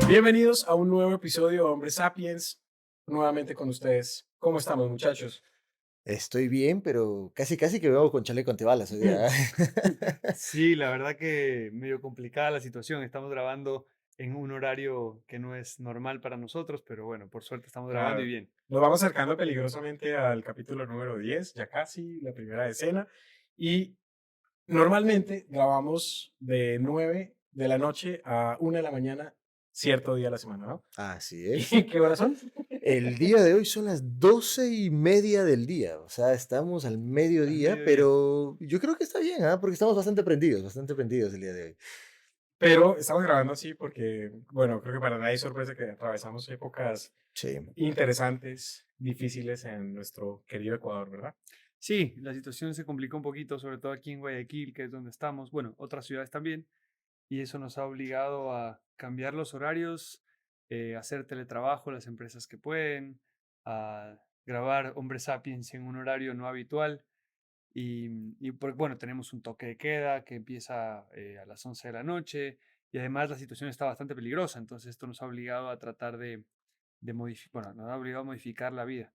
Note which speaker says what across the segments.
Speaker 1: Bienvenidos a un nuevo episodio de Hombre Sapiens, nuevamente con ustedes. ¿Cómo estamos, muchachos?
Speaker 2: Estoy bien, pero casi que veo con chaleco antibalas hoy día.
Speaker 3: Sí, la verdad que medio complicada la situación. Estamos grabando en un horario que no es normal para nosotros, pero bueno, por suerte estamos grabando y
Speaker 1: Claro.
Speaker 3: bien.
Speaker 1: Nos vamos acercando peligrosamente al capítulo número 10, ya casi la primera decena. Y normalmente grabamos de 9 de la noche a 1 de la mañana, cierto día de la semana, ¿no?
Speaker 2: Así es.
Speaker 1: ¿Y qué horas son?
Speaker 2: El día de hoy son las 12:30 del día, o sea, estamos al
Speaker 3: Al
Speaker 2: mediodía,
Speaker 3: mediodía.
Speaker 2: pero yo creo que está bien, porque estamos bastante prendidos el día de hoy.
Speaker 1: Pero estamos grabando así porque, bueno, creo que para nadie es sorpresa que atravesamos épocas
Speaker 2: Sí,
Speaker 1: interesantes, difíciles en nuestro querido Ecuador, ¿verdad?
Speaker 3: Sí, la situación se complicó un poquito, sobre todo aquí en Guayaquil, que es donde estamos. Bueno, otras ciudades también. Y eso nos ha obligado a cambiar los horarios, hacer teletrabajo las empresas que pueden, a grabar Hombre Sapiens en un horario no habitual. Bueno, tenemos un toque de queda que empieza a las 11 de la noche y además la situación está bastante peligrosa, entonces esto nos ha obligado a tratar de modificar, bueno, nos ha obligado a modificar la vida.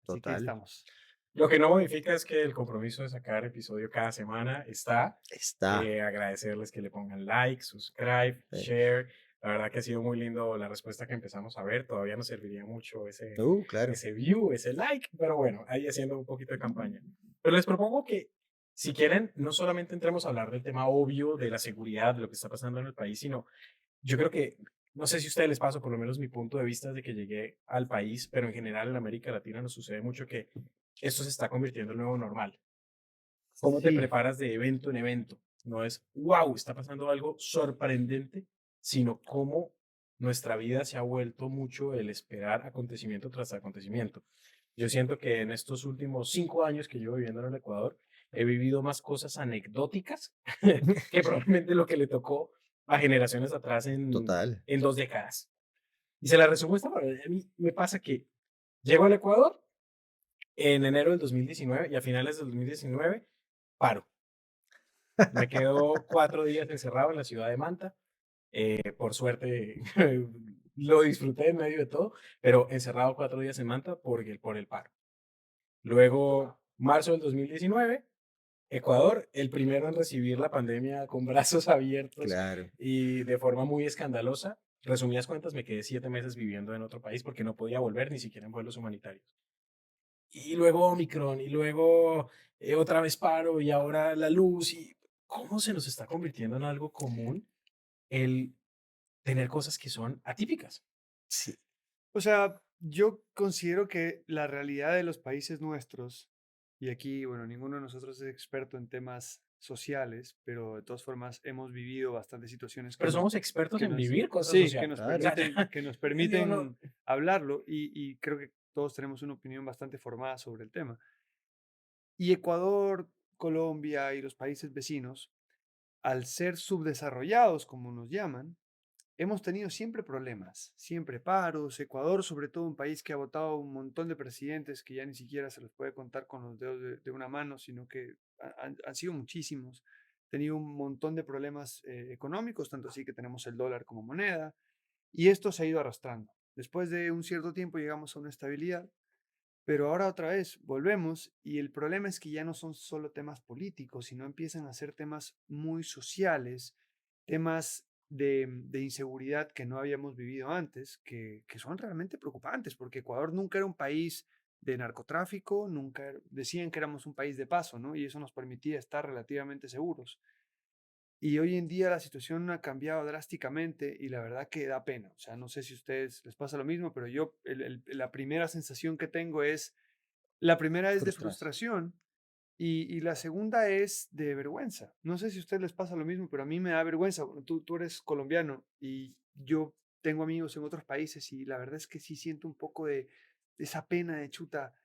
Speaker 3: Así que ahí
Speaker 2: total.
Speaker 3: estamos.
Speaker 1: Lo que no modifica es que el compromiso de sacar episodio cada semana está.
Speaker 2: Está.
Speaker 1: Agradecerles que le pongan like, subscribe,
Speaker 2: eh,
Speaker 1: share. La verdad que ha sido muy lindo la respuesta que empezamos a ver. Todavía nos serviría mucho
Speaker 2: claro.
Speaker 1: ese view, ese like, pero bueno, ahí haciendo un poquito de campaña. Pero les propongo que, si quieren, no solamente entremos a hablar del tema obvio de la seguridad, de lo que está pasando en el país, sino yo creo que, no sé si a ustedes les pasa, por lo menos mi punto de vista es de que llegué al país, pero en general en América Latina nos sucede mucho que esto se está convirtiendo en nuevo normal. ¿Cómo te
Speaker 3: Sí,
Speaker 1: preparas de evento en evento? No es, wow, está pasando algo sorprendente, sino cómo nuestra vida se ha vuelto mucho el esperar acontecimiento tras acontecimiento. Yo siento que en estos últimos 5 años que llevo viviendo en el Ecuador, he vivido más cosas anecdóticas que probablemente lo que le tocó a generaciones atrás
Speaker 2: Total.
Speaker 1: en 2 décadas. Y se la resumo de esta manera. A mí me pasa que llego al Ecuador en enero del 2019 y a finales del 2019 paro. Me quedo 4 días encerrado en la ciudad de Manta. Por suerte lo disfruté en medio de todo, pero encerrado 4 días en Manta por el paro. Luego, marzo del 2019, Ecuador, el primero en recibir la pandemia con brazos abiertos
Speaker 2: Claro.
Speaker 1: y de forma muy escandalosa. Resumidas cuentas, me quedé 7 meses viviendo en otro país porque no podía volver ni siquiera en vuelos humanitarios. Y luego Omicron, y luego otra vez paro, y ahora la luz, y cómo se nos está convirtiendo en algo común el tener cosas que son atípicas.
Speaker 2: Sí,
Speaker 3: o sea, yo considero que la realidad de los países nuestros, y aquí, bueno, ninguno de nosotros es experto en temas sociales, pero de todas formas hemos vivido bastantes situaciones
Speaker 1: Pero somos expertos
Speaker 3: que
Speaker 1: en
Speaker 3: nos,
Speaker 1: vivir cosas
Speaker 3: sí,
Speaker 1: sociales. O
Speaker 2: claro.
Speaker 1: sea, ya,
Speaker 3: que nos
Speaker 1: digo, no,
Speaker 3: permiten hablarlo y creo que todos tenemos una opinión bastante formada sobre el tema. Y Ecuador, Colombia y los países vecinos, al ser subdesarrollados, como nos llaman, hemos tenido siempre problemas, siempre paros. Ecuador, sobre todo, un país que ha votado un montón de presidentes que ya ni siquiera se los puede contar con los dedos de una mano, sino que han sido muchísimos. Tenido un montón de problemas económicos, tanto así que tenemos el dólar como moneda, y esto se ha ido arrastrando. Después de un cierto tiempo llegamos a una estabilidad, pero ahora otra vez volvemos y el problema es que ya no son solo temas políticos, sino empiezan a ser temas muy sociales, temas de inseguridad que no habíamos vivido antes, que son realmente preocupantes, porque Ecuador nunca era un país de narcotráfico, decían que éramos un país de paso, ¿no? Y eso nos permitía estar relativamente seguros. Y hoy en día la situación ha cambiado drásticamente y la verdad que da pena. O sea, no sé si a ustedes les pasa lo mismo, pero yo la primera sensación que tengo es, la primera es de
Speaker 2: Frustras.
Speaker 3: frustración y la segunda es de vergüenza. No sé si a ustedes les pasa lo mismo, pero a mí me da vergüenza. Bueno, tú eres colombiano y yo tengo amigos en otros países y la verdad es que sí siento un poco de esa pena de chuta.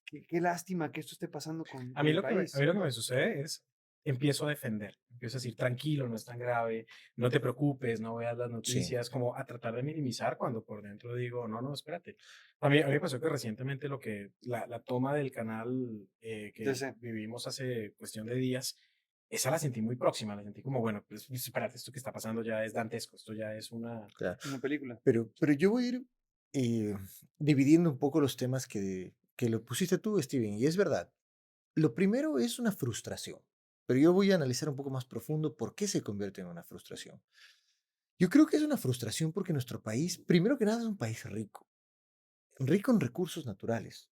Speaker 3: Qué lástima que esto esté pasando con mi
Speaker 1: a mí
Speaker 3: país.
Speaker 1: lo que me sucede es, empiezo a defender, empiezo a decir, tranquilo, no es tan grave, no te preocupes, no veas las
Speaker 2: Sí,
Speaker 1: noticias, como a tratar de minimizar cuando por dentro digo, no, no, espérate. A mí me pasó que recientemente la toma del canal que
Speaker 3: Entonces,
Speaker 1: vivimos hace cuestión de días, esa la sentí muy próxima, la sentí como, bueno, pues espérate, esto que está pasando ya es dantesco, esto ya es una...
Speaker 2: Claro.
Speaker 3: Una película.
Speaker 2: Pero yo voy a ir eh, dividiendo un poco los temas que lo pusiste tú, Steven, y es verdad. Lo primero es una frustración, pero yo voy a analizar un poco más profundo por qué se convierte en una frustración. Yo creo que es una frustración porque nuestro país, primero que nada, es un país rico, rico en recursos naturales,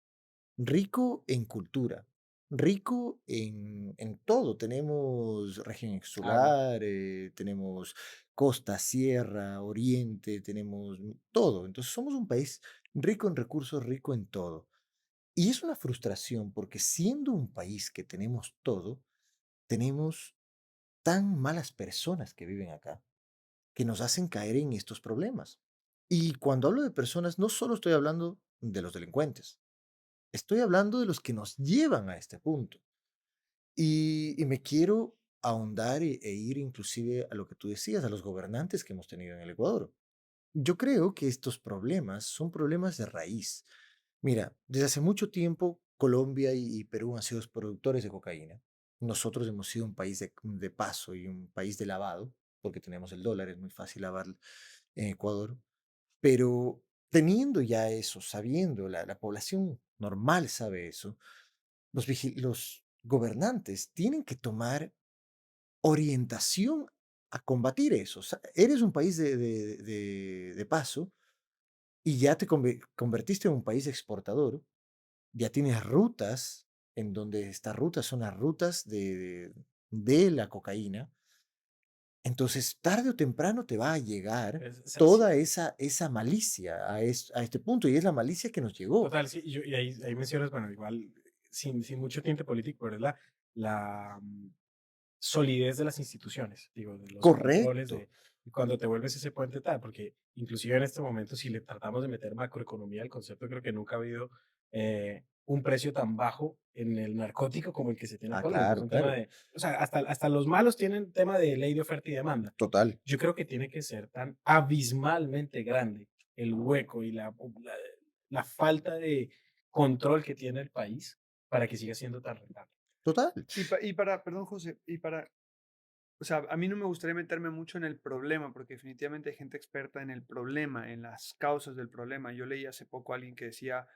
Speaker 2: rico en cultura, rico en todo. Tenemos región
Speaker 1: Agua.
Speaker 2: insular, tenemos costa, sierra, oriente, tenemos todo. Entonces somos un país rico en recursos, rico en todo. Y es una frustración porque siendo un país que tenemos todo, tenemos tan malas personas que viven acá que nos hacen caer en estos problemas. Y cuando hablo de personas, no solo estoy hablando de los delincuentes, estoy hablando de los que nos llevan a este punto. Y me quiero ahondar e ir inclusive a lo que tú decías, a los gobernantes que hemos tenido en el Ecuador. Yo creo que estos problemas son problemas de raíz. Mira, desde hace mucho tiempo Colombia y Perú han sido los productores de cocaína. Nosotros hemos sido un país de paso y un país de lavado, porque tenemos el dólar, es muy fácil lavar en Ecuador. Pero teniendo ya eso, sabiendo, la población normal sabe eso, los gobernantes tienen que tomar orientación a combatir eso. O sea, eres un país de paso y ya te convertiste en un país exportador, ya tienes rutas en donde estas rutas son las rutas de la cocaína. Entonces, tarde o temprano te va a llegar
Speaker 1: Sí,
Speaker 2: toda esa malicia a este punto, y es la malicia que nos llegó.
Speaker 1: total, sí, y ahí mencionas, bueno, igual, sin mucho tinte político, pero es la solidez de las instituciones, digo, de los controles,
Speaker 2: Correcto,
Speaker 1: y cuando te vuelves ese puente tal, porque inclusive en este momento, si le tratamos de meter macroeconomía al concepto, creo que nunca ha habido un precio tan bajo en el narcótico como el que se tiene actualmente. Es
Speaker 2: claro,
Speaker 1: un tema
Speaker 2: claro,
Speaker 1: de, o sea, hasta los malos tienen tema de ley de oferta y demanda.
Speaker 2: total,
Speaker 1: Yo creo que tiene que ser tan abismalmente grande el hueco y la falta de control que tiene el país para que siga siendo tan rentable.
Speaker 2: total.
Speaker 3: Perdón, José, o sea, a mí no me gustaría meterme mucho en el problema, porque definitivamente hay gente experta en el problema, en las causas del problema. Yo leí hace poco a alguien que decía,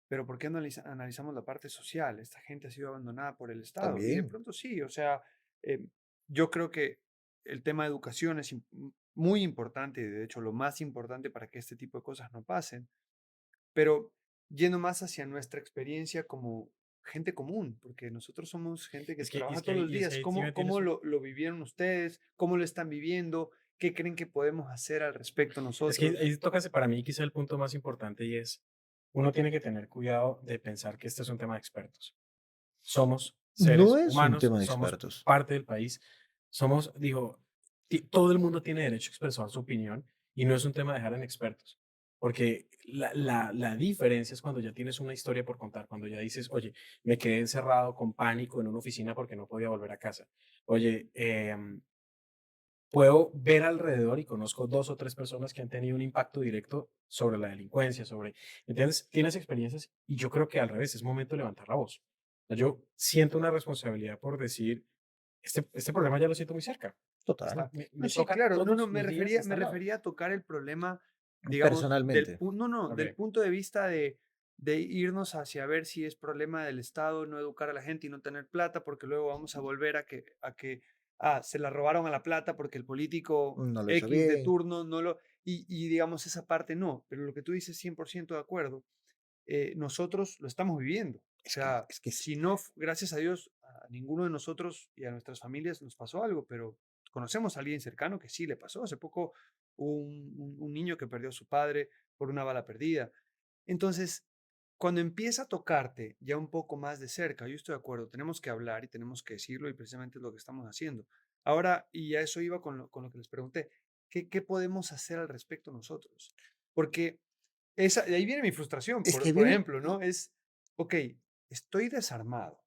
Speaker 3: pero ¿por qué no analizamos la parte social? Esta gente ha sido abandonada por el Estado. Y de
Speaker 2: También,
Speaker 3: pronto sí, o sea, yo creo que el tema de educación es muy importante, y de hecho lo más importante para que este tipo de cosas no pasen, pero yendo más hacia nuestra experiencia como gente común, porque nosotros somos gente que trabaja todos los
Speaker 1: Y es que
Speaker 3: días.
Speaker 1: ahí sí me
Speaker 3: ¿Cómo
Speaker 1: tienes un...
Speaker 3: lo vivieron ustedes? ¿Cómo lo están viviendo? ¿Qué creen que podemos hacer al respecto
Speaker 1: Es que
Speaker 3: nosotros?
Speaker 1: ahí toca, para mí quizá el punto más importante y es, uno tiene que tener cuidado de pensar que este es un tema de expertos. Somos
Speaker 2: no
Speaker 1: seres
Speaker 2: es un
Speaker 1: humanos,
Speaker 2: tema de
Speaker 1: somos
Speaker 2: expertos.
Speaker 1: parte del país, somos, digo, todo el mundo tiene derecho a expresar su opinión y no es un tema de dejar en expertos. Porque la diferencia es cuando ya tienes una historia por contar, cuando ya dices, oye, me quedé encerrado con pánico en una oficina porque no podía volver a casa. Oye, puedo ver alrededor y conozco dos o tres personas que han tenido un impacto directo sobre la delincuencia, sobre, ¿entiendes? Tienes experiencias y yo creo que al revés, es momento de levantar la voz. O sea, yo siento una responsabilidad por decir, este problema ya lo siento muy cerca.
Speaker 2: Total.
Speaker 3: No,
Speaker 1: Me
Speaker 3: sí,
Speaker 1: toca
Speaker 3: claro. No, no,
Speaker 1: todos los días
Speaker 3: me
Speaker 1: estar al lado.
Speaker 3: refería a tocar el problema, digamos,
Speaker 2: Personalmente.
Speaker 3: del
Speaker 1: Ok.
Speaker 3: punto de vista de irnos hacia ver si es problema del Estado no educar a la gente y no tener plata, porque luego vamos a volver se la robaron a la plata porque el político
Speaker 2: No lo hizo
Speaker 3: X de
Speaker 2: bien.
Speaker 3: turno no lo, y digamos esa parte no, pero lo que tú dices 100% de acuerdo, nosotros lo estamos viviendo. O sea,
Speaker 2: Es que
Speaker 3: si no, gracias a Dios, a ninguno de nosotros y a nuestras familias nos pasó algo, pero conocemos a alguien cercano que sí le pasó. Hace poco un niño que perdió a su padre por una bala perdida. Entonces, cuando empieza a tocarte ya un poco más de cerca, yo estoy de acuerdo, tenemos que hablar y tenemos que decirlo y precisamente es lo que estamos haciendo. Ahora, y a eso iba con lo que les pregunté, ¿qué podemos hacer al respecto nosotros? Porque de ahí viene mi frustración,
Speaker 2: es que
Speaker 3: por
Speaker 2: viene,
Speaker 3: ejemplo, ¿no? Es, ok, estoy desarmado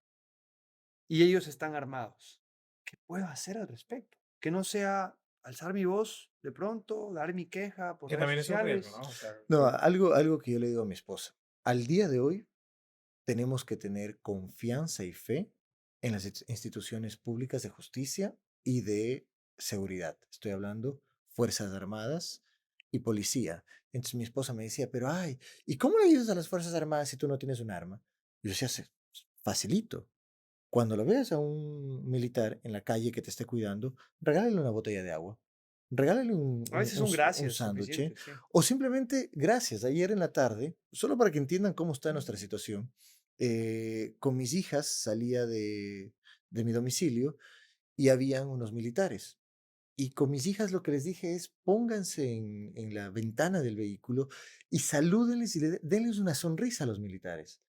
Speaker 3: y ellos están armados. ¿Qué puedo hacer al respecto? Que no sea alzar mi voz de pronto, dar mi queja por
Speaker 1: Que
Speaker 3: redes
Speaker 1: también es un riesgo,
Speaker 3: sociales.
Speaker 1: ¿no? O sea,
Speaker 2: no, algo que yo le digo a mi esposa. Al día de hoy tenemos que tener confianza y fe en las instituciones públicas de justicia y de seguridad. Estoy hablando Fuerzas Armadas y policía. Entonces mi esposa me decía, pero ay, ¿y cómo le ayudas a las Fuerzas Armadas si tú no tienes un arma? Yo decía, facilito. Cuando lo veas a un militar en la calle que te esté cuidando, regálale una botella de agua, regálale
Speaker 3: A veces un
Speaker 2: un
Speaker 3: gracias
Speaker 2: sándwich,
Speaker 3: suficiente, sí.
Speaker 2: o simplemente gracias. Ayer en la tarde, solo para que entiendan cómo está nuestra situación, con mis hijas salía de mi domicilio y habían unos militares. Y con mis hijas lo que les dije es pónganse en la ventana del vehículo y salúdenles y denles una sonrisa a los militares.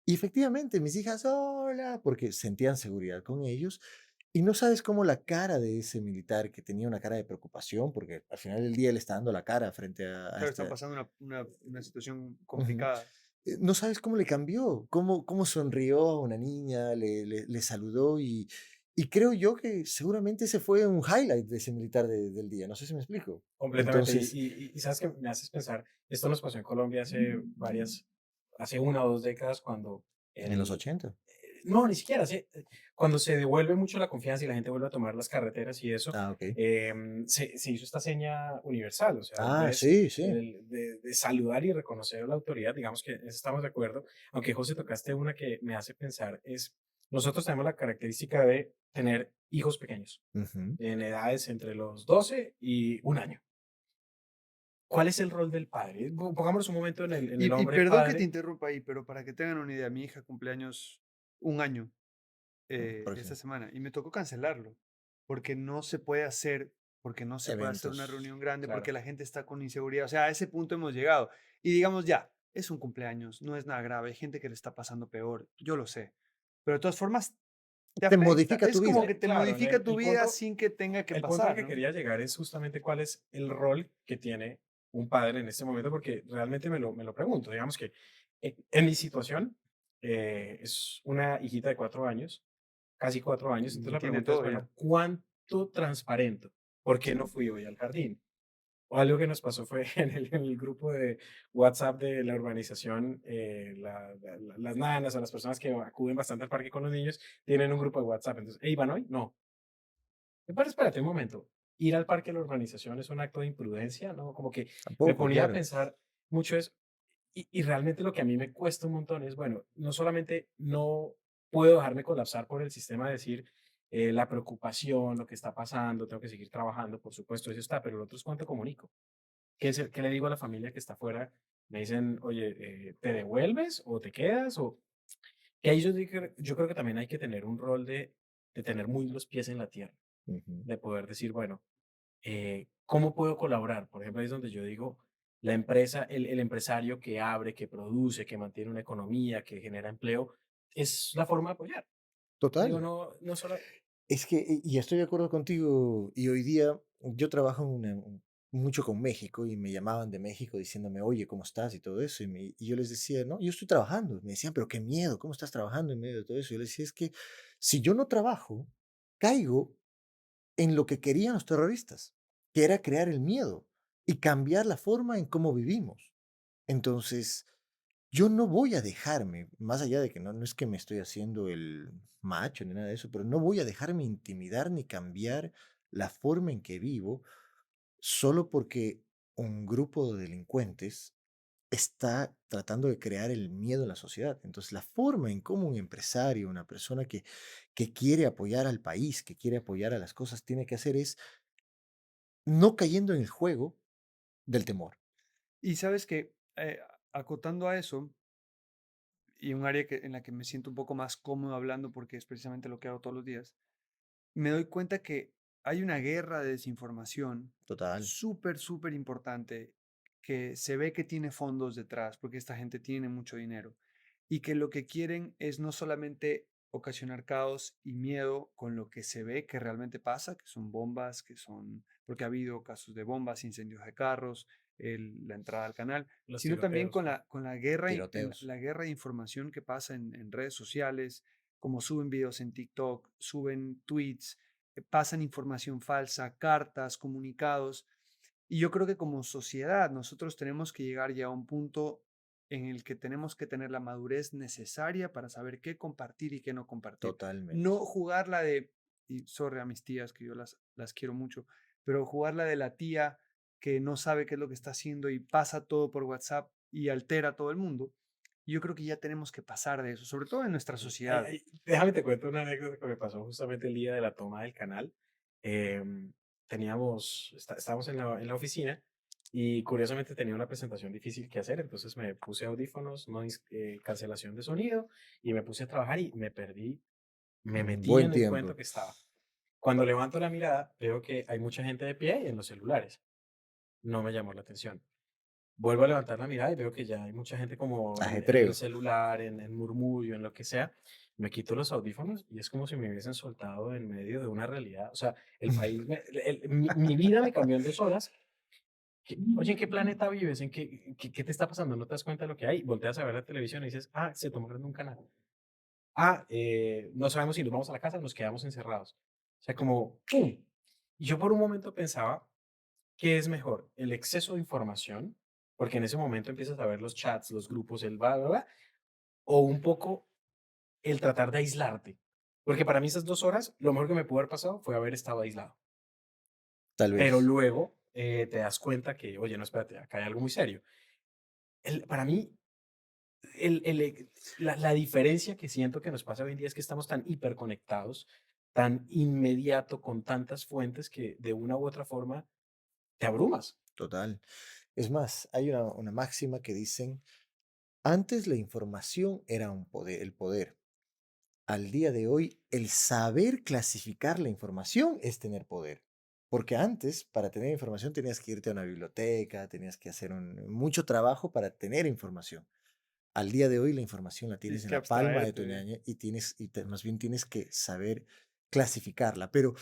Speaker 2: Y efectivamente, mis hijas, hola, porque sentían seguridad con ellos. Y no sabes cómo la cara de ese militar que tenía una cara de preocupación, porque al final del día le está dando la cara frente a
Speaker 3: Claro, está
Speaker 2: esta...
Speaker 3: pasando una situación
Speaker 2: Ujú.
Speaker 3: complicada.
Speaker 2: No sabes cómo le cambió, cómo sonrió a una niña, le saludó y creo yo que seguramente ese fue un highlight de ese militar del día, no sé si me explico.
Speaker 1: Completamente.
Speaker 2: Entonces,
Speaker 1: Y sabes que me haces pensar, esto nos pasó en Colombia hace 1 o 2 décadas cuando
Speaker 2: en los
Speaker 1: el,
Speaker 2: 80.
Speaker 1: no, ni siquiera, cuando se devuelve mucho la confianza y la gente vuelve a tomar las carreteras y eso,
Speaker 2: Ah, ok.
Speaker 1: se hizo esta seña universal, o sea,
Speaker 2: Ah,
Speaker 1: entonces,
Speaker 2: sí, sí.
Speaker 1: de saludar y reconocer a la autoridad, digamos que en eso estamos de acuerdo, aunque José tocaste una que me hace pensar, es, nosotros tenemos la característica de tener hijos pequeños,
Speaker 2: Ujú.
Speaker 1: en edades entre los 12 y 1 año. ¿Cuál es el rol del padre? Pongámonos un momento en el
Speaker 3: Y
Speaker 1: hombre
Speaker 3: perdón que te
Speaker 1: padre.
Speaker 3: interrumpa ahí, pero para que tengan una idea, mi hija cumpleaños un año esta
Speaker 2: Próximo.
Speaker 3: semana y me tocó cancelarlo porque no se puede hacer, porque no se puede hacer una
Speaker 2: Eventos.
Speaker 3: reunión grande, porque
Speaker 1: Claro.
Speaker 3: la gente está con inseguridad. O sea, a ese punto hemos llegado. Y digamos ya, es un cumpleaños, no es nada grave, hay gente que le está pasando peor, yo lo sé. Pero de todas formas, te
Speaker 2: Te
Speaker 3: afecta.
Speaker 2: modifica tu
Speaker 3: Es como
Speaker 2: vida.
Speaker 3: que te
Speaker 1: Claro,
Speaker 3: modifica tu vida sin que tenga que
Speaker 1: el punto al
Speaker 3: pasar,
Speaker 1: que
Speaker 3: ¿no?
Speaker 1: quería llegar es justamente cuál es el rol que tiene un padre en este momento, porque realmente me lo pregunto. Digamos que en mi situación es una hijita de 4 años, casi 4 años. Entonces
Speaker 3: Y
Speaker 1: la
Speaker 3: tiene
Speaker 1: pregunta es,
Speaker 3: todo
Speaker 1: bueno,
Speaker 3: ya.
Speaker 1: ¿cuánto transparento? ¿Por qué no fui hoy al jardín? O algo que nos pasó fue en el grupo de WhatsApp de la urbanización, las nanas o las personas que acuden bastante al parque con los niños tienen un grupo de WhatsApp. Entonces, ¿hey, van hoy? No. Pero espérate un momento. Ir al parque de la urbanización es un acto de imprudencia, ¿no? Como que me
Speaker 2: Tampoco,
Speaker 1: ponía a
Speaker 2: claro.
Speaker 1: pensar mucho es, y realmente lo que a mí me cuesta un montón es, bueno, no solamente no puedo dejarme colapsar por el sistema de decir la preocupación, lo que está pasando, tengo que seguir trabajando, por supuesto, eso está, pero lo otro es cuánto comunico. ¿Qué le digo a la familia que está afuera? Me dicen, oye, ¿te devuelves o te quedas? O que ahí yo creo que también hay que tener un rol de tener muy los pies en la tierra,
Speaker 2: Ujú.
Speaker 1: de poder decir, bueno, ¿cómo puedo colaborar? Por ejemplo, ahí es donde yo digo, la empresa, el empresario que abre, que produce, que mantiene una economía, que genera empleo, es la forma de apoyar. Digo,
Speaker 2: Total.
Speaker 1: no, no solo,
Speaker 2: Es que, y estoy de acuerdo contigo, y hoy día yo trabajo mucho con México y me llamaban de México diciéndome, oye, ¿cómo estás? Y todo eso. Y yo les decía, no, yo estoy trabajando. Me decían, pero qué miedo, ¿cómo estás trabajando en medio de todo eso? Yo les decía, es que si yo no trabajo, caigo en lo que querían los terroristas, que era crear el miedo y cambiar la forma en cómo vivimos. Entonces, yo no voy a dejarme, más allá de que no es que me estoy haciendo el macho ni nada de eso, pero no voy a dejarme intimidar ni cambiar la forma en que vivo solo porque un grupo de delincuentes está tratando de crear el miedo en la sociedad. Entonces, la forma en cómo un empresario, una persona que quiere apoyar al país, que quiere apoyar a las cosas, tiene que hacer es no cayendo en el juego del temor.
Speaker 3: Y sabes que, acotando a eso, y un área en la que me siento un poco más cómodo hablando porque es precisamente lo que hago todos los días, me doy cuenta que hay una guerra de desinformación
Speaker 2: Total.
Speaker 3: súper, súper importante que se ve que tiene fondos detrás porque esta gente tiene mucho dinero y que lo que quieren es no solamente ocasionar caos y miedo con lo que se ve que realmente pasa, que son bombas, que son, porque ha habido casos de bombas, incendios de carros, la entrada al canal,
Speaker 1: los
Speaker 3: sino también
Speaker 1: tiroteos, ¿no?
Speaker 3: con la guerra,
Speaker 2: Tiroteos.
Speaker 3: la guerra de información que pasa en redes sociales, como suben videos en TikTok, suben tweets, pasan información falsa, cartas, comunicados. Y yo creo que como sociedad nosotros tenemos que llegar ya a un punto en el que tenemos que tener la madurez necesaria para saber qué compartir y qué no compartir.
Speaker 2: Totalmente.
Speaker 3: No jugar la de, y sorry a mis tías que yo las quiero mucho, pero jugar la de la tía que no sabe qué es lo que está haciendo y pasa todo por WhatsApp y altera a todo el mundo. Yo creo que ya tenemos que pasar de eso, sobre todo en nuestra sociedad.
Speaker 1: Déjame te cuento una anécdota que me pasó justamente el día de la toma del canal. Estábamos en la oficina y curiosamente tenía una presentación difícil que hacer, entonces me puse audífonos, cancelación de sonido y me puse a trabajar y me perdí, me
Speaker 2: Un
Speaker 1: metí
Speaker 2: buen
Speaker 1: en el cuento
Speaker 2: tiempo.
Speaker 1: que estaba. Cuando levanto la mirada, veo que hay mucha gente de pie y en los celulares. No me llamó la atención. Vuelvo a levantar la mirada y veo que ya hay mucha gente como en el
Speaker 2: Ajetreo.
Speaker 1: celular, en murmullo, en lo que sea. Me quito los audífonos y es como si me hubiesen soltado en medio de una realidad. O sea, el país, mi vida me cambió en 2 horas. Oye, ¿en qué planeta vives? ¿Qué te está pasando? ¿No te das cuenta de lo que hay? Volteas a ver la televisión y dices, ah, se tomó un canal. Ah, no sabemos si nos vamos a la casa o nos quedamos encerrados. O sea, como, ¡pum! Y yo por un momento pensaba, ¿qué es mejor? ¿El exceso de información? Porque en ese momento empiezas a ver los chats, los grupos, el bla, bla, bla, o un poco el tratar de aislarte. Porque para mí esas 2 horas, lo mejor que me pudo haber pasado fue haber estado aislado.
Speaker 2: Tal
Speaker 1: Pero
Speaker 2: vez.
Speaker 1: luego te das cuenta que, oye, no, espérate, acá hay algo muy serio. Para mí, la diferencia que siento que nos pasa hoy en día es que estamos tan hiperconectados, tan inmediato, con tantas fuentes que de una u otra forma te abrumas.
Speaker 2: Total. Es más, hay una máxima que dicen, antes la información era un poder, el poder. Al día de hoy, el saber clasificar la información es tener poder. Porque antes, para tener información, tenías que irte a una biblioteca, tenías que hacer mucho trabajo para tener información. Al día de hoy, la información la tienes
Speaker 3: Tienes
Speaker 2: en
Speaker 3: que
Speaker 2: la palma de
Speaker 3: abstraerte
Speaker 2: tu
Speaker 3: de...
Speaker 2: ñaña y más bien tienes que saber clasificarla. Pero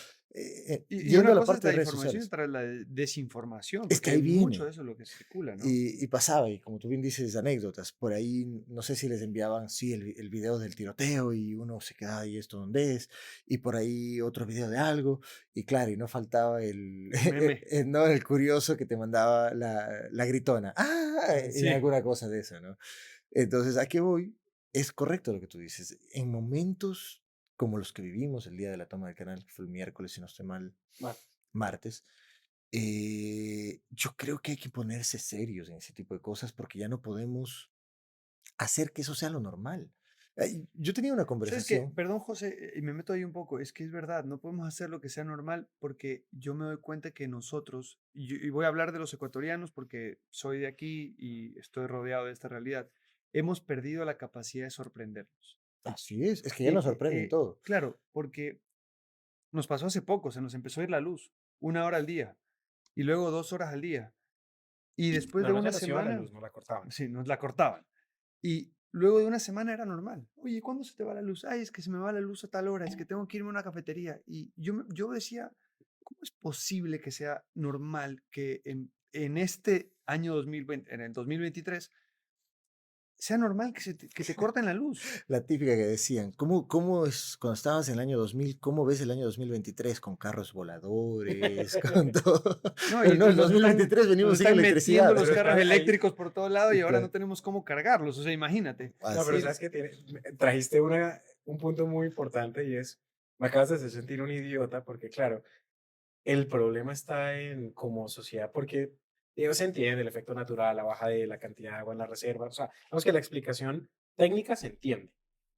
Speaker 3: Y
Speaker 2: yendo
Speaker 3: una
Speaker 2: a la
Speaker 3: cosa es
Speaker 2: parte de
Speaker 3: la
Speaker 2: redes
Speaker 3: información y
Speaker 2: sociales,
Speaker 3: otra es la desinformación,
Speaker 2: es que
Speaker 3: porque
Speaker 2: ahí
Speaker 3: hay mucho
Speaker 2: viene.
Speaker 3: de eso lo que circula, ¿no?
Speaker 2: Y pasaba, y como tú bien dices, anécdotas. Por ahí, no sé si les enviaban, sí, el video del tiroteo y uno se quedaba, ¿y esto dónde es? Y por ahí otro video de algo. Y claro, y no faltaba
Speaker 3: El meme.
Speaker 2: no, el curioso que te mandaba la gritona. ¡Ah! Y
Speaker 1: Sí.
Speaker 2: alguna cosa de eso, ¿no? Entonces, ¿a qué voy? Es correcto lo que tú dices. En momentos como los que vivimos el día de la toma del canal, que fue el miércoles, si no estoy mal,
Speaker 1: Bueno,
Speaker 2: martes, yo creo que hay que ponerse serios en ese tipo de cosas porque ya no podemos hacer que eso sea lo normal. Yo tenía una
Speaker 3: ¿Sabes qué?
Speaker 2: conversación.
Speaker 3: Perdón, José, y me meto ahí un poco. Es que es verdad, no podemos hacer lo que sea normal porque yo me doy cuenta que nosotros, y voy a hablar de los ecuatorianos porque soy de aquí y estoy rodeado de esta realidad, hemos perdido la capacidad de sorprendernos.
Speaker 2: Así es que ya nos sorprenden todo.
Speaker 3: Claro, porque nos pasó hace poco, se nos empezó a ir la luz, 1 hora al día y luego 2 horas al día. Y después
Speaker 1: no,
Speaker 3: de
Speaker 1: no se
Speaker 3: una
Speaker 1: nos iba la
Speaker 3: semana,
Speaker 1: luz, no la cortaban.
Speaker 3: sí, nos la cortaban. Y luego de una semana era normal. Oye, ¿cuándo se te va la luz? Ay, es que se me va la luz a tal hora, es que tengo que irme a una cafetería. Y yo decía, ¿cómo es posible que sea normal que en este año 2020, en el 2023, sea normal que te corten la luz?
Speaker 2: La típica que decían, ¿cómo es cuando estabas en el año 2000, cómo ves el año 2023 con carros voladores, con todo?
Speaker 3: No,
Speaker 2: Pero
Speaker 3: y
Speaker 2: no, el
Speaker 3: nos
Speaker 2: 2023 venimos sin
Speaker 3: están metiendo
Speaker 2: electricidad.
Speaker 3: los
Speaker 1: Pero
Speaker 3: carros
Speaker 1: ahí,
Speaker 3: eléctricos por todo lado y
Speaker 2: Y
Speaker 3: ahora
Speaker 2: claro,
Speaker 3: no tenemos cómo cargarlos. O sea, imagínate.
Speaker 1: no,
Speaker 2: así
Speaker 1: pero
Speaker 2: es.
Speaker 1: sabes que trajiste un punto muy importante y es, me acabas de hacer sentir un idiota porque, claro, el problema está en como sociedad, porque se entiende el efecto natural, la baja de la cantidad de agua en la reserva, o sea, vamos que la explicación técnica se entiende,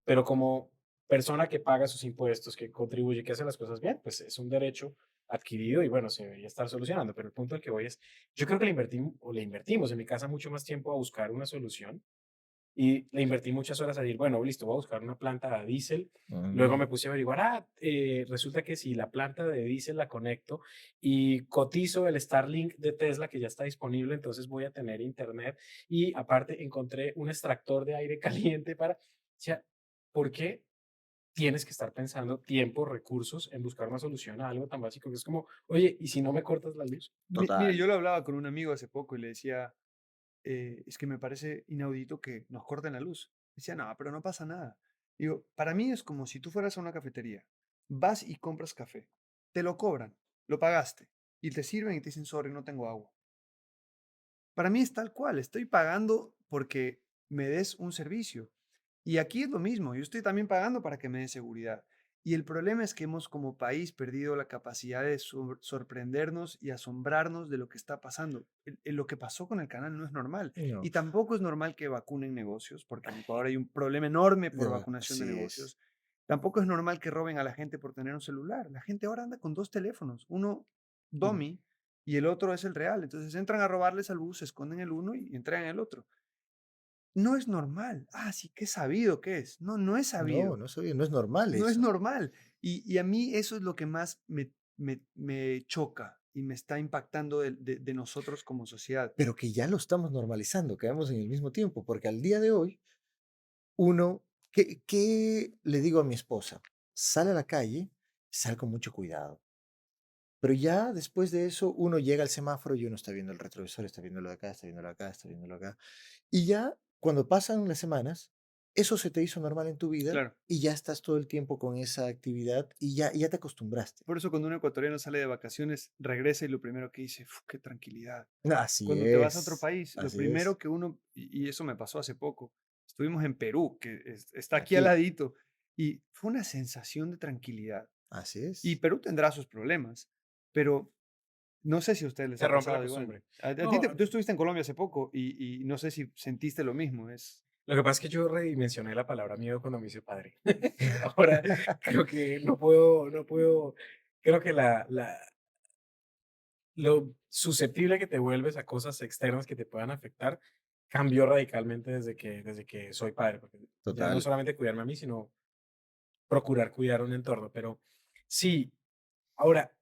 Speaker 1: pero como persona que paga sus impuestos, que contribuye, que hace las cosas bien, pues es un derecho adquirido y bueno, se debería estar solucionando, pero el punto al que voy es, yo creo que le invertimos en mi casa mucho más tiempo a buscar una solución y le invertí muchas horas a decir, bueno, listo, voy a buscar una planta de diésel. Luego me
Speaker 2: Mm,
Speaker 1: puse a averiguar, resulta que si la planta de diésel la conecto y cotizo el Starlink de Tesla que ya está disponible, entonces voy a tener internet. Y aparte encontré un extractor de aire caliente para, o sea, ¿por qué tienes que estar pensando tiempo, recursos en buscar una solución a algo tan básico que es como, oye, ¿y si no me cortas la luz?
Speaker 3: Mire,
Speaker 2: total.
Speaker 3: yo lo hablaba con un amigo hace poco y le decía, es que me parece inaudito que nos corten la luz. Decía, no, pero no pasa nada. Digo, para mí es como si tú fueras a una cafetería, vas y compras café, te lo cobran, lo pagaste, y te sirven y te dicen, sorry, no tengo agua. Para mí es tal cual, estoy pagando porque me des un servicio. Y aquí es lo mismo, yo estoy también pagando para que me den seguridad. Y el problema es que hemos como país perdido la capacidad de sorprendernos y asombrarnos de lo que está pasando. Lo que pasó con el canal no es normal.
Speaker 2: No,
Speaker 3: Y tampoco es normal que vacunen negocios, porque en Ecuador hay un problema enorme por vacunación de
Speaker 2: así es.
Speaker 3: negocios. Tampoco es normal que roben a la gente por tener un celular. La gente ahora anda con dos teléfonos, uno
Speaker 1: Mm.
Speaker 3: dummy y el otro es el real. Entonces entran a robarles al bus, se esconden el uno y entregan el otro. No es normal. Ah, sí, qué sabido que es. No, no es
Speaker 2: No,
Speaker 3: sabido.
Speaker 2: no soy, no es normal
Speaker 3: No es
Speaker 2: eso.
Speaker 3: normal. Y a mí eso es lo que más me choca y me está impactando de nosotros como sociedad.
Speaker 2: Pero que ya lo estamos normalizando, quedamos en el mismo tiempo, porque al día de hoy, uno, ¿qué le digo a mi esposa? Sale a la calle, sal con mucho cuidado. Pero ya después de eso, uno llega al semáforo y uno está viendo el retrovisor, está viéndolo de acá, está viéndolo acá, está viéndolo acá. Y ya cuando pasan las semanas, eso se te hizo normal en tu vida
Speaker 3: Claro.
Speaker 2: y ya estás todo el tiempo con esa actividad y ya te acostumbraste.
Speaker 3: Por eso cuando un ecuatoriano sale de vacaciones, regresa y lo primero que dice, "Uf, qué tranquilidad".
Speaker 2: Así
Speaker 3: Cuando te vas a otro
Speaker 2: es,
Speaker 3: país, lo
Speaker 2: así es.
Speaker 3: primero que uno, y eso me pasó hace poco, estuvimos en Perú, que está aquí al
Speaker 2: Aquí,
Speaker 3: ladito, y fue una sensación de tranquilidad.
Speaker 2: así
Speaker 3: Y
Speaker 2: es.
Speaker 3: Perú tendrá sus problemas, pero no sé si a ustedes les
Speaker 1: Se
Speaker 3: ha
Speaker 1: rompe la
Speaker 3: pasado igual.
Speaker 1: costumbre.
Speaker 3: A ti
Speaker 1: No,
Speaker 3: tú estuviste en Colombia hace poco y no sé si sentiste lo mismo.
Speaker 1: lo que pasa es que yo redimensioné la palabra miedo cuando me hice padre. Ahora creo que no puedo, creo que lo susceptible que te vuelves a cosas externas que te puedan afectar cambió radicalmente desde que soy padre, porque ya no
Speaker 2: Total.
Speaker 1: solamente cuidarme a mí, sino procurar cuidar un entorno. Pero sí, ahora,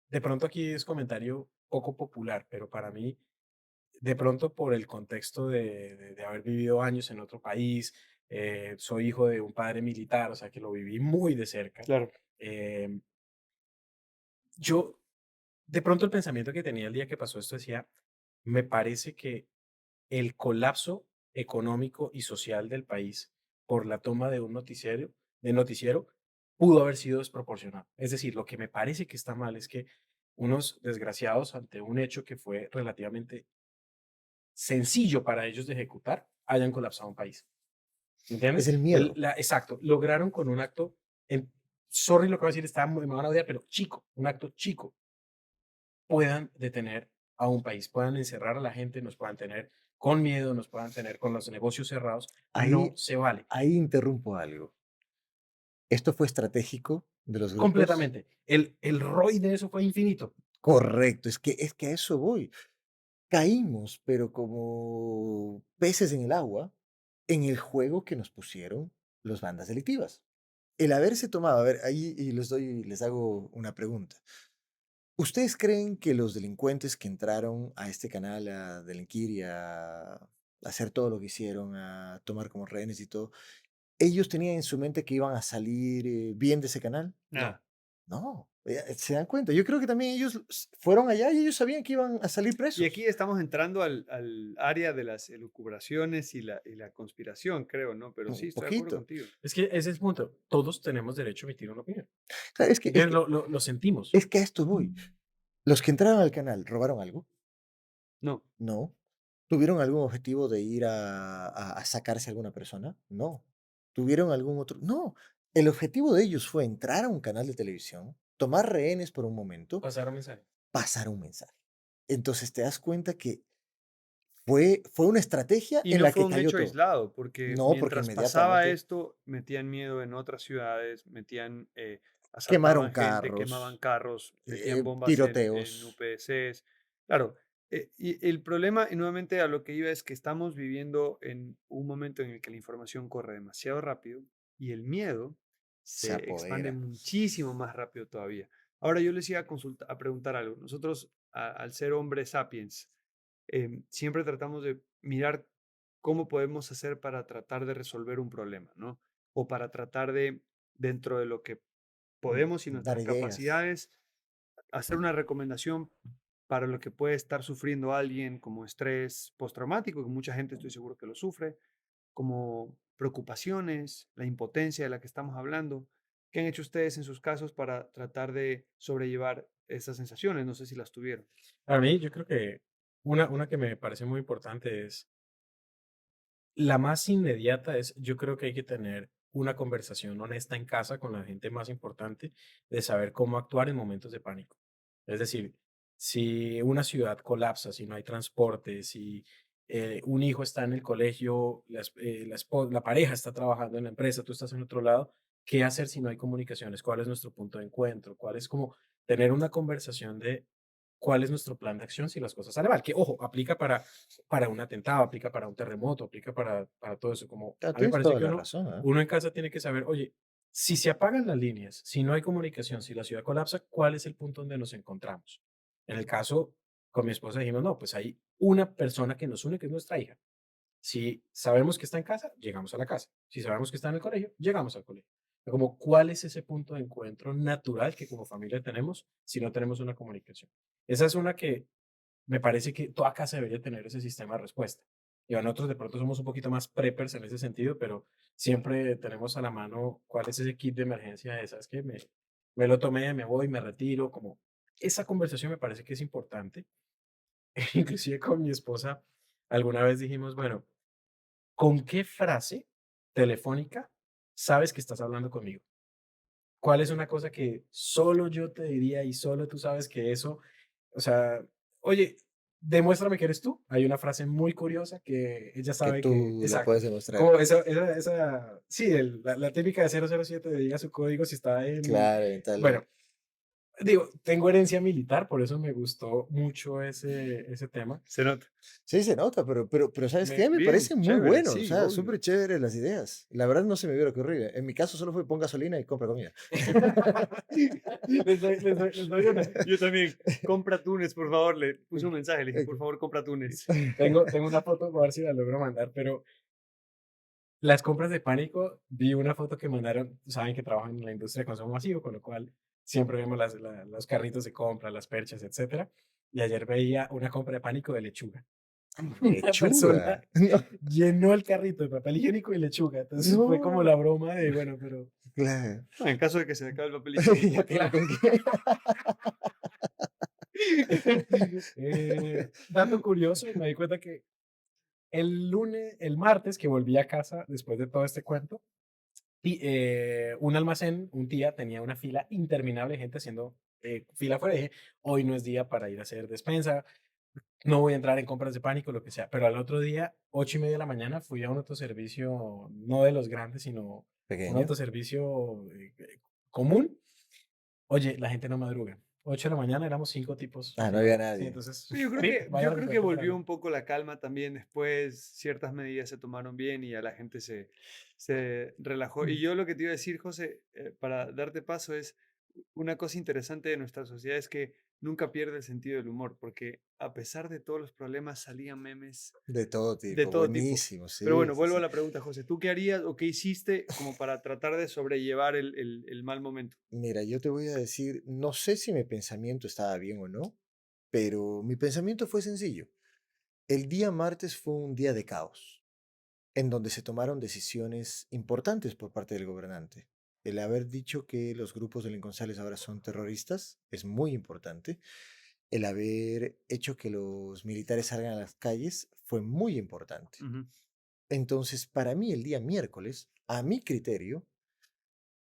Speaker 1: de pronto aquí es comentario poco popular, pero para mí, de pronto por el contexto de haber vivido años en otro país, soy hijo de un padre militar, o sea que lo viví muy de cerca.
Speaker 3: Claro.
Speaker 1: eh, yo, de pronto el pensamiento que tenía el día que pasó esto decía, me parece que el colapso económico y social del país por la toma de noticiero pudo haber sido desproporcionado. Es decir, lo que me parece que está mal es que unos desgraciados ante un hecho que fue relativamente sencillo para ellos de ejecutar, hayan colapsado un país.
Speaker 2: Es
Speaker 1: ¿Entiendes?
Speaker 2: el miedo.
Speaker 1: Exacto, lograron con un acto, sorry lo que voy a decir, me van a odiar, pero chico, un acto chico, puedan detener a un país, puedan encerrar a la gente, nos puedan tener con miedo, nos puedan tener con los negocios cerrados, no
Speaker 2: Ahí,
Speaker 1: se vale.
Speaker 2: ahí interrumpo algo. Esto fue estratégico de los grupos.
Speaker 1: Completamente. El ROI de eso fue infinito.
Speaker 2: Correcto, es que a eso voy. Caímos, pero como peces en el agua, en el juego que nos pusieron las bandas delictivas. El haberse tomado, a ver, ahí y les hago una pregunta. ¿Ustedes creen que los delincuentes que entraron a este canal a delinquir y a hacer todo lo que hicieron, a tomar como rehenes y todo, ellos tenían en su mente que iban a salir bien de ese canal?
Speaker 1: No.
Speaker 3: Nada.
Speaker 2: No, se dan cuenta. Yo creo que también ellos fueron allá y ellos sabían que iban a salir
Speaker 3: Y aquí
Speaker 2: presos.
Speaker 3: estamos entrando al área de las elucubraciones y la conspiración, creo, ¿no? Pero sí,
Speaker 2: Un
Speaker 3: estoy de acuerdo
Speaker 2: poquito.
Speaker 3: contigo.
Speaker 1: Es que ese es el punto. Todos tenemos derecho a emitir una opinión.
Speaker 2: O sea, es que, es
Speaker 1: ¿Entiendes?
Speaker 2: que,
Speaker 1: Lo sentimos.
Speaker 2: es que a esto voy. Los que entraron al canal, ¿robaron algo?
Speaker 3: No.
Speaker 2: No. ¿Tuvieron algún objetivo de ir a sacarse a alguna persona? No. ¿Tuvieron algún otro? No. El objetivo de ellos fue entrar a un canal de televisión, tomar rehenes por un momento,
Speaker 1: Pasar un mensaje.
Speaker 2: pasar un mensaje. Entonces te das cuenta que fue una estrategia
Speaker 3: Y
Speaker 2: en
Speaker 3: no
Speaker 2: la
Speaker 3: fue
Speaker 2: que
Speaker 3: un
Speaker 2: cayó
Speaker 3: hecho
Speaker 2: todo.
Speaker 3: aislado, porque
Speaker 2: No, porque
Speaker 3: mientras pasaba
Speaker 2: inmediatamente
Speaker 3: esto, metían miedo en otras ciudades,
Speaker 2: quemaron
Speaker 3: asaltaban gente, quemaban
Speaker 2: carros,
Speaker 3: carros, metían bombas en
Speaker 2: tiroteos.
Speaker 3: UPCs. Claro, y el problema, y nuevamente a lo que iba, es que estamos viviendo en un momento en el que la información corre demasiado rápido y el miedo
Speaker 2: Se
Speaker 3: se expande
Speaker 2: apodera.
Speaker 3: muchísimo más rápido todavía. Ahora yo les iba a preguntar algo. Nosotros, al ser hombres sapiens, siempre tratamos de mirar cómo podemos hacer para tratar de resolver un problema, ¿no? O para tratar de, dentro de lo que podemos y
Speaker 2: Dar
Speaker 3: nuestras
Speaker 2: ideas.
Speaker 3: capacidades, hacer una recomendación para lo que puede estar sufriendo alguien como estrés postraumático, que mucha gente estoy seguro que lo sufre, como preocupaciones, la impotencia de la que estamos hablando. ¿Qué han hecho ustedes en sus casos para tratar de sobrellevar esas sensaciones? No sé si las tuvieron.
Speaker 1: Para mí, yo creo que una que me parece muy importante es La más inmediata es, yo creo que hay que tener una conversación honesta en casa con la gente más importante de saber cómo actuar en momentos de pánico. Es decir, si una ciudad colapsa, si no hay transporte, si un hijo está en el colegio, la pareja está trabajando en la empresa, tú estás en otro lado, ¿qué hacer si no hay comunicaciones? ¿Cuál es nuestro punto de encuentro? ¿Cuál es como tener una conversación de cuál es nuestro plan de acción si las cosas salen mal? Que, ojo, aplica para un atentado, aplica para un terremoto, aplica para todo eso. Como
Speaker 2: Ah,
Speaker 1: a mí me
Speaker 2: tienes
Speaker 1: parece
Speaker 2: toda
Speaker 1: que
Speaker 2: la
Speaker 1: uno,
Speaker 2: razón, ¿ah?
Speaker 1: uno en casa tiene que saber, oye, si se apagan las líneas, si no hay comunicación, si la ciudad colapsa, ¿cuál es el punto donde nos encontramos? En el caso con mi esposa dijimos, no, pues hay una persona que nos une, que es nuestra hija. Si sabemos que está en casa, llegamos a la casa. Si sabemos que está en el colegio, llegamos al colegio. Como, ¿cuál es ese punto de encuentro natural que como familia tenemos si no tenemos una comunicación? Esa es una que me parece que toda casa debería tener ese sistema de respuesta. Y a nosotros de pronto somos un poquito más preppers en ese sentido, pero siempre tenemos a la mano cuál es ese kit de emergencia de esas que me lo tomé, me voy, me retiro, como esa conversación me parece que es importante. Inclusive con mi esposa alguna vez dijimos, bueno, ¿con qué frase telefónica sabes que estás hablando conmigo? ¿Cuál es una cosa que solo yo te diría y solo tú sabes que eso, o sea, oye, demuéstrame que eres tú? Hay una frase muy curiosa que ella
Speaker 2: Que
Speaker 1: sabe que,
Speaker 2: tú la
Speaker 1: exacto,
Speaker 2: puedes demostrar.
Speaker 1: como sí, la típica de 007 de diga su código si está en,
Speaker 2: Claro, en tal
Speaker 1: bueno,
Speaker 2: lado.
Speaker 1: digo, tengo herencia militar, por eso me gustó mucho ese tema.
Speaker 3: Se nota.
Speaker 2: Sí, se nota, pero ¿sabes qué? Me
Speaker 3: Bien,
Speaker 2: parece muy
Speaker 3: chévere,
Speaker 2: bueno, o
Speaker 3: sí,
Speaker 2: sea,
Speaker 3: obvio.
Speaker 2: súper chévere las ideas. La verdad no se me hubiera ocurrido. En mi caso solo fue pon gasolina y compra comida.
Speaker 1: Les doy una.
Speaker 3: Yo también. Compra tunes, por favor. Le puse un mensaje, le dije, por favor, compra tunes.
Speaker 1: Tengo una foto, a ver si la logro mandar, pero las compras de pánico, vi una foto que mandaron, saben que trabajan en la industria de consumo masivo, con lo cual siempre vemos los carritos de compra, las perchas, etcétera. Y ayer veía una compra de pánico de lechuga. Una persona
Speaker 2: Lechuga. No,
Speaker 1: llenó el carrito de papel higiénico y lechuga. Entonces fue como
Speaker 2: no.
Speaker 1: la broma de, bueno, pero
Speaker 2: Claro.
Speaker 3: Ah, en caso de que se le acabe el papel higiénico.
Speaker 2: Ya tiene con qué.
Speaker 1: dato curioso, me di cuenta que el martes que volví a casa después de todo este cuento, y un almacén, un día tenía una fila interminable de gente haciendo fila afuera. Dije, hoy no es día para ir a hacer despensa, no voy a entrar en compras de pánico, lo que sea. Pero al otro día, 8:30 de la mañana, fui a un autoservicio, no de los grandes, sino un
Speaker 2: Pequeño.
Speaker 1: autoservicio común. Oye, la gente no madruga. 8 de la mañana éramos 5 tipos
Speaker 2: Ah, no había
Speaker 1: ahí. Sí,
Speaker 2: nadie.
Speaker 1: entonces,
Speaker 3: Sí, Yo creo
Speaker 1: sí,
Speaker 3: que,
Speaker 1: vayan
Speaker 3: yo
Speaker 1: a
Speaker 3: creo
Speaker 1: recoger
Speaker 3: que volvió
Speaker 1: temprano.
Speaker 3: un poco la calma también después, ciertas medidas se tomaron bien y ya la gente se relajó. Y yo lo que te iba a decir, José, para darte paso es una cosa interesante de nuestra sociedad es que nunca pierde el sentido del humor, porque a pesar de todos los problemas salían memes
Speaker 2: De todo
Speaker 3: de
Speaker 2: tipo,
Speaker 3: todo tipo.
Speaker 2: buenísimo,
Speaker 3: Pero
Speaker 2: sí,
Speaker 3: bueno,
Speaker 2: sí,
Speaker 3: vuelvo a
Speaker 2: sí.
Speaker 3: la pregunta, José, ¿tú qué harías o qué hiciste como para tratar de sobrellevar el mal momento?
Speaker 2: Mira, yo te voy a decir, no sé si mi pensamiento estaba bien o no, pero mi pensamiento fue sencillo. El día martes fue un día de caos, en donde se tomaron decisiones importantes por parte del gobernante. El haber dicho que los grupos delincuenciales ahora son terroristas es muy importante. El haber hecho que los militares salgan a las calles fue muy importante.
Speaker 3: Ujú,
Speaker 2: Entonces, para mí, el día miércoles, a mi criterio,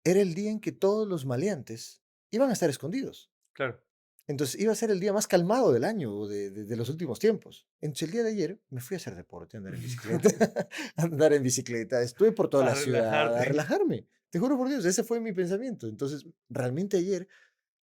Speaker 2: era el día en que todos los maleantes iban a estar escondidos.
Speaker 3: claro.
Speaker 2: Entonces iba a ser el día más calmado del año o de los últimos tiempos. Entonces el día de ayer me fui a hacer deporte, a andar en bicicleta, a andar en bicicleta. Estuve por toda
Speaker 3: A
Speaker 2: la ciudad a
Speaker 3: relajarte.
Speaker 2: relajarme. Te juro por Dios, ese fue mi pensamiento. Entonces, realmente ayer,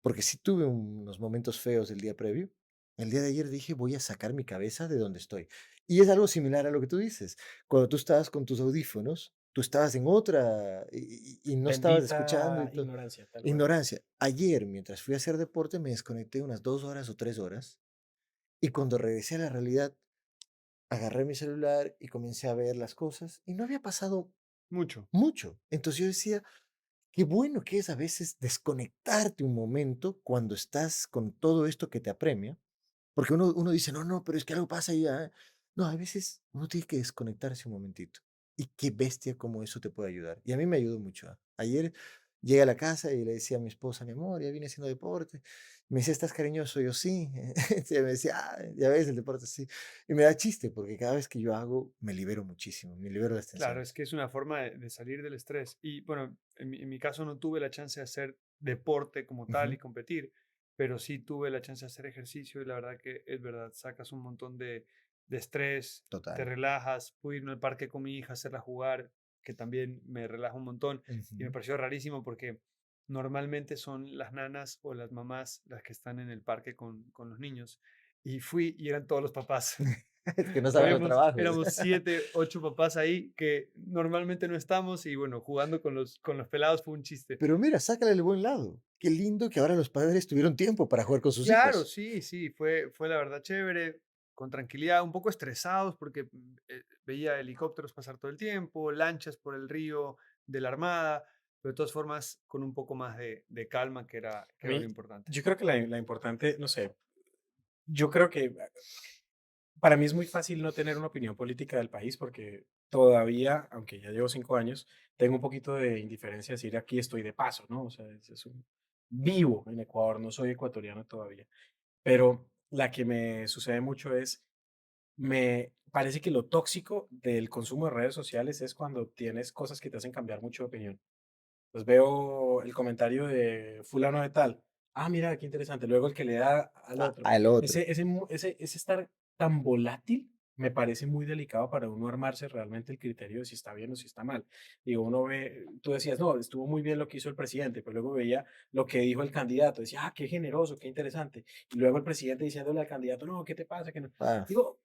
Speaker 2: porque sí tuve unos momentos feos el día previo, el día de ayer dije, voy a sacar mi cabeza de donde estoy. Y es algo similar a lo que tú dices. Cuando tú estabas con tus audífonos, tú estabas en otra y no estabas escuchando y
Speaker 1: Bendita
Speaker 2: todo.
Speaker 1: ignorancia, tal cual.
Speaker 2: Ignorancia. Ayer, mientras fui a hacer deporte, me desconecté unas 2 horas o 3 horas y cuando regresé a la realidad, agarré mi celular y comencé a ver las cosas y no había pasado
Speaker 3: Mucho.
Speaker 2: mucho. Entonces yo decía, qué bueno que es a veces desconectarte un momento cuando estás con todo esto que te apremia, porque uno dice, no, no, pero es que algo pasa y ya. No, a veces uno tiene que desconectarse un momentito. Y qué bestia cómo eso te puede ayudar. Y a mí me ayudó mucho. Ayer llegué a la casa y le decía a mi esposa, mi amor, ya vine haciendo deporte. Me decía, ¿estás cariñoso? Yo sí. Y me decía, "Ah, ya ves, el deporte sí". Y me da chiste porque cada vez que yo hago, me libero muchísimo, me libero las
Speaker 3: Claro, es
Speaker 2: tensiones.
Speaker 3: que es una forma de salir del estrés. Y bueno, en mi caso no tuve la chance de hacer deporte como tal
Speaker 2: Ujú,
Speaker 3: y competir, pero sí tuve la chance de hacer ejercicio y la verdad que es verdad, sacas un montón de estrés, te
Speaker 2: total.
Speaker 3: relajas. Pude irme al parque con mi hija, hacerla jugar, que también me relaja un montón. Y me
Speaker 2: Ujú.
Speaker 3: pareció rarísimo porque normalmente son las nanas o las mamás las que están en el parque con los niños. Y fui y eran todos los papás.
Speaker 2: Es que no saben los
Speaker 3: Habíamos,
Speaker 2: trabajos.
Speaker 3: éramos 7, 8 papás ahí que normalmente no estamos y bueno, jugando con los pelados fue un chiste.
Speaker 2: Pero mira, sácale el buen lado. Qué lindo que ahora los padres tuvieron tiempo para jugar con sus
Speaker 3: Claro,
Speaker 2: hijos.
Speaker 3: sí, sí, fue la verdad chévere, con tranquilidad, un poco estresados porque veía helicópteros pasar todo el tiempo, lanchas por el río de la Armada, pero de todas formas con un poco más de calma, que era,
Speaker 1: A
Speaker 3: que era lo
Speaker 1: mí,
Speaker 3: importante.
Speaker 1: yo creo que la importante, no sé, yo creo que para mí es muy fácil no tener una opinión política del país porque todavía, aunque ya llevo 5 años, tengo un poquito de indiferencia a decir aquí estoy de paso, ¿no? O sea, vivo en Ecuador, no soy ecuatoriano todavía. Pero la que me sucede mucho es, me parece que lo tóxico del consumo de redes sociales es cuando tienes cosas que te hacen cambiar mucho de opinión. Pues veo el comentario de fulano de tal. Ah, mira, qué interesante. Luego el que le da al otro.
Speaker 2: Al otro.
Speaker 1: Ese estar tan volátil me parece muy delicado para uno armarse realmente el criterio de si está bien o si está mal. Digo, uno ve, tú decías, no, estuvo muy bien lo que hizo el presidente, pero luego veía lo que dijo el candidato. Decía, ah, qué generoso, qué interesante. Y luego el presidente diciéndole al candidato, no, ¿qué te pasa? Que no.
Speaker 2: Ah,
Speaker 1: Digo,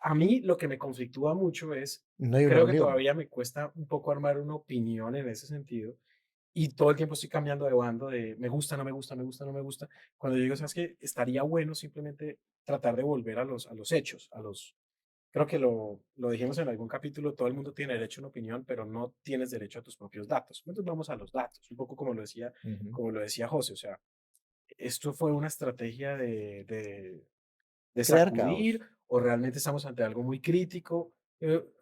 Speaker 1: a mí lo que me conflictúa mucho es,
Speaker 2: no hay una
Speaker 1: creo que
Speaker 2: unión.
Speaker 1: todavía me cuesta un poco armar una opinión en ese sentido y todo el tiempo estoy cambiando de bando de me gusta, no me gusta, me gusta, no me gusta. Cuando yo digo, ¿sabes qué? Estaría bueno simplemente tratar de volver a los hechos, creo que lo dijimos en algún capítulo, todo el mundo tiene derecho a una opinión, pero no tienes derecho a tus propios datos. Entonces vamos a los datos, un poco
Speaker 2: Ujú.
Speaker 1: como lo decía José, o sea, esto fue una estrategia de
Speaker 2: Crear
Speaker 1: sacudir
Speaker 2: caos.
Speaker 1: o realmente estamos ante algo muy crítico.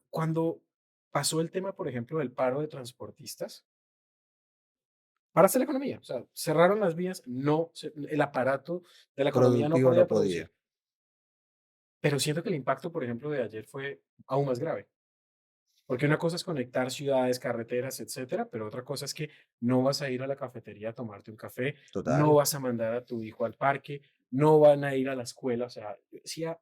Speaker 1: Cuando pasó el tema, por ejemplo, del paro de transportistas, paraste la economía, o sea, cerraron las vías, no, el aparato de la economía no
Speaker 2: Productivo no
Speaker 1: podía
Speaker 2: podía.
Speaker 1: producir. Pero siento que el impacto, por ejemplo, de ayer fue aún más grave, porque una cosa es conectar ciudades, carreteras, etcétera, pero otra cosa es que no vas a ir a la cafetería a tomarte un café, no
Speaker 2: Total.
Speaker 1: vas a mandar a tu hijo al parque, no van a ir a la escuela, o sea, yo decía,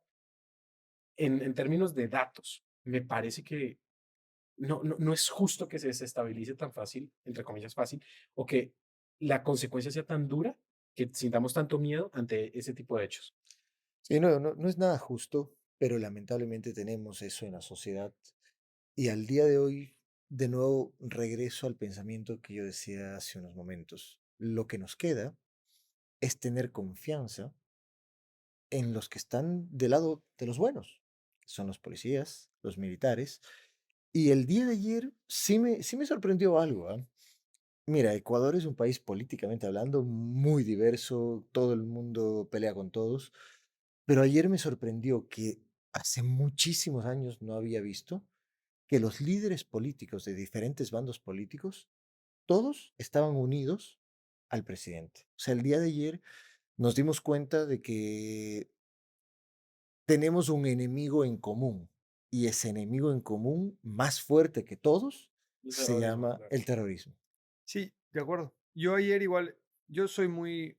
Speaker 1: en términos de datos, me parece que no es justo que se desestabilice tan fácil, entre comillas fácil, o que la consecuencia sea tan dura que sintamos tanto miedo ante ese tipo de hechos.
Speaker 2: Sí, no es nada justo, pero lamentablemente tenemos eso en la sociedad. Y al día de hoy, de nuevo, regreso al pensamiento que yo decía hace unos momentos. Lo que nos queda es tener confianza en los que están del lado de los buenos, que son los policías, los militares. Y el día de ayer sí me sorprendió algo, ¿ah? Mira, Ecuador es un país políticamente hablando muy diverso, todo el mundo pelea con todos, pero ayer me sorprendió que hace muchísimos años no había visto que los líderes políticos de diferentes bandos políticos, todos estaban unidos al presidente. O sea, el día de ayer nos dimos cuenta de que tenemos un enemigo en común y ese enemigo en común más fuerte que todos
Speaker 1: El
Speaker 2: se
Speaker 1: terrorismo,
Speaker 2: llama
Speaker 1: claro.
Speaker 2: el terrorismo.
Speaker 3: Sí, de acuerdo. Yo ayer igual, yo soy muy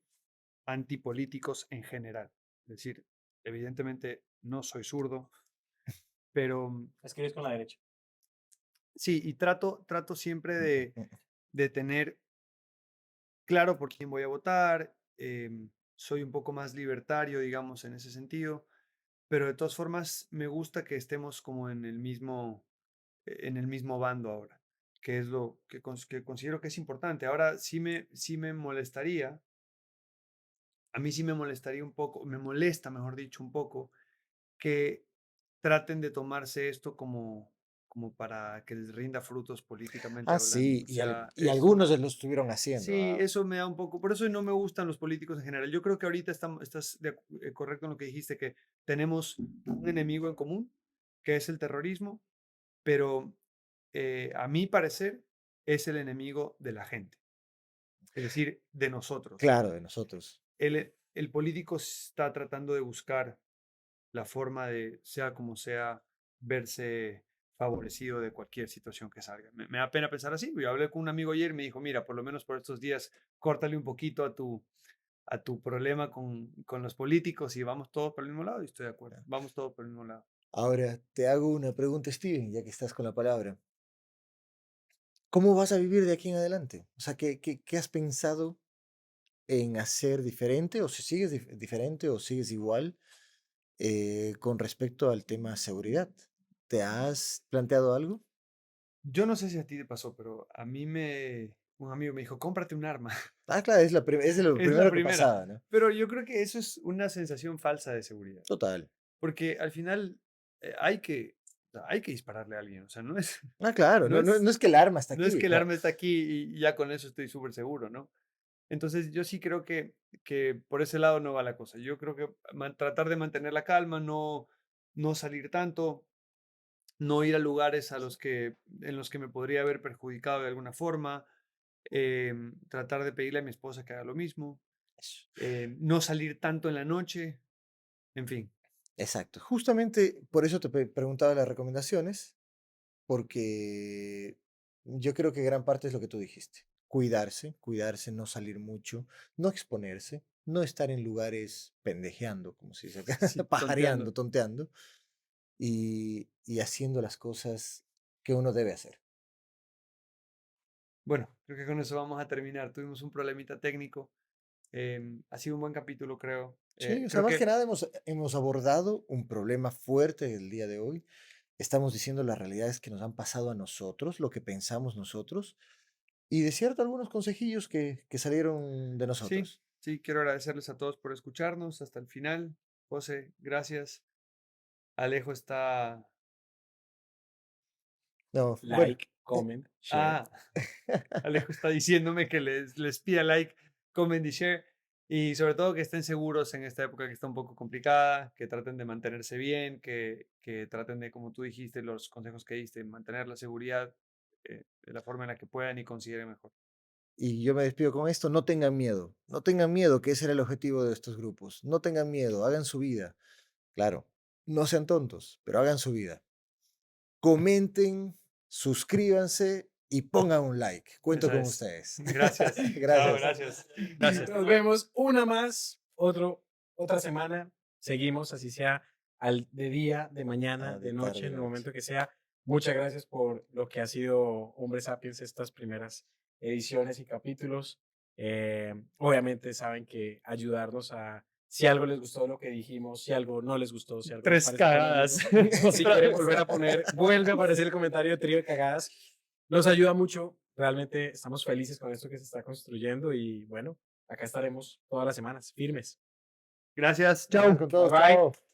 Speaker 3: antipolíticos en general. Es decir, evidentemente no soy zurdo, pero
Speaker 1: Escribes con la derecha.
Speaker 3: sí, y trato siempre
Speaker 2: Mm, mm, mm.
Speaker 3: de tener claro por quién voy a votar. Soy un poco más libertario, digamos, en ese sentido, pero de todas formas me gusta que estemos como en el mismo bando ahora, que es lo que considero que es importante. Ahora sí me molestaría, a mí sí me molestaría un poco, me molesta, mejor dicho, un poco que traten de tomarse esto como para que les rinda frutos políticamente
Speaker 2: Ah,
Speaker 3: hablando.
Speaker 2: sí,
Speaker 3: O sea,
Speaker 2: y algunos lo estuvieron haciendo.
Speaker 3: sí, eso me da un poco, por eso no me gustan los políticos en general. Yo creo que ahorita estás correcto en lo que dijiste, que tenemos un enemigo en común, que es el terrorismo, pero a mi parecer es el enemigo de la gente, es decir, de nosotros.
Speaker 2: Claro, de nosotros.
Speaker 3: el político está tratando de buscar la forma de, sea como sea, verse favorecido de cualquier situación que salga. Me da pena pensar así. Yo hablé con un amigo ayer y me dijo, mira, por lo menos por estos días, córtale un poquito a tu problema con los políticos y vamos todos por el mismo lado. Y estoy de acuerdo, vamos todos por el mismo lado.
Speaker 2: Ahora, te hago una pregunta, Steven, ya que estás con la palabra. ¿Cómo vas a vivir de aquí en adelante? O sea, ¿qué has pensado en hacer diferente o si sigues diferente o sigues igual con respecto al tema seguridad? ¿Te has planteado algo?
Speaker 3: Yo no sé si a ti te pasó, pero un amigo me dijo, cómprate un arma.
Speaker 2: Ah, claro, es lo
Speaker 3: Es la
Speaker 2: primero que
Speaker 3: primera.
Speaker 2: pasaba, ¿no?
Speaker 3: Pero yo creo que eso es una sensación falsa de seguridad.
Speaker 2: Total.
Speaker 3: Porque al final o sea, hay que dispararle a alguien. O sea,
Speaker 2: Ah, claro,
Speaker 3: no es,
Speaker 2: no es que el arma está
Speaker 3: no es
Speaker 2: aquí,
Speaker 3: que el
Speaker 2: claro.
Speaker 3: arma está aquí y ya con eso estoy súper seguro, ¿no? Entonces yo sí creo que por ese lado no va la cosa. Yo creo que tratar de mantener la calma, no salir tanto, no ir a lugares en los que me podría haber perjudicado de alguna forma, tratar de pedirle a mi esposa que haga lo mismo,
Speaker 2: Eso.
Speaker 3: no salir tanto en la noche, en fin.
Speaker 2: Exacto. Justamente por eso te preguntaba las recomendaciones, porque yo creo que gran parte es lo que tú dijiste. Cuidarse, no salir mucho, no exponerse, no estar en lugares pendejeando, como se dice acá,
Speaker 3: Sí,
Speaker 2: pajareando,
Speaker 3: tonteando.
Speaker 2: tonteando, y haciendo las cosas que uno debe hacer.
Speaker 3: Bueno, creo que con eso vamos a terminar. Tuvimos un problemita técnico. Ha sido un buen capítulo, creo.
Speaker 2: Sí, o sea,
Speaker 3: Creo
Speaker 2: más que
Speaker 3: que
Speaker 2: nada hemos abordado un problema fuerte el día de hoy. Estamos diciendo las realidades que nos han pasado a nosotros, lo que pensamos nosotros, y de cierto algunos consejillos que salieron de
Speaker 3: sí,
Speaker 2: nosotros.
Speaker 3: sí, quiero agradecerles a todos por escucharnos hasta el final. José, gracias. Alejo está...
Speaker 2: No, bueno,
Speaker 1: Like, comment, share.
Speaker 3: Ah, Alejo está diciéndome que les pida like, comment y share. Y sobre todo que estén seguros en esta época que está un poco complicada, que traten de mantenerse bien, que traten de, como tú dijiste, los consejos que diste, mantener la seguridad de la forma en la que puedan y consideren mejor.
Speaker 2: y yo me despido con esto, no tengan miedo, que ese era el objetivo de estos grupos, no tengan miedo, hagan su vida. Claro, no sean tontos, pero hagan su vida. Comenten, suscríbanse y pongan un like. Cuento
Speaker 3: Esa
Speaker 2: con
Speaker 3: es.
Speaker 2: ustedes.
Speaker 3: Gracias. Chao,
Speaker 2: Gracias.
Speaker 3: gracias. Gracias.
Speaker 1: Nos vemos una más, otra semana. Seguimos, así sea de día, de mañana,
Speaker 2: De
Speaker 1: de noche,
Speaker 2: tarde,
Speaker 1: en
Speaker 2: de
Speaker 1: el
Speaker 2: noche.
Speaker 1: momento que sea. Muchas gracias por lo que ha sido Hombre Sapiens estas primeras ediciones y capítulos. Obviamente saben que ayudarnos a, si algo les gustó lo que dijimos, si algo no les gustó, si algo les
Speaker 3: Tres
Speaker 1: parece
Speaker 3: cagadas.
Speaker 1: polémico, si quieren volver a poner, vuelve a aparecer el comentario de Trío de Cagadas. Nos ayuda mucho. Realmente estamos felices con esto que se está construyendo y bueno, acá estaremos todas las semanas, firmes.
Speaker 3: Gracias.
Speaker 2: Nos vemos
Speaker 3: Chao.
Speaker 2: con todos.
Speaker 1: Bye bye.
Speaker 2: Chao.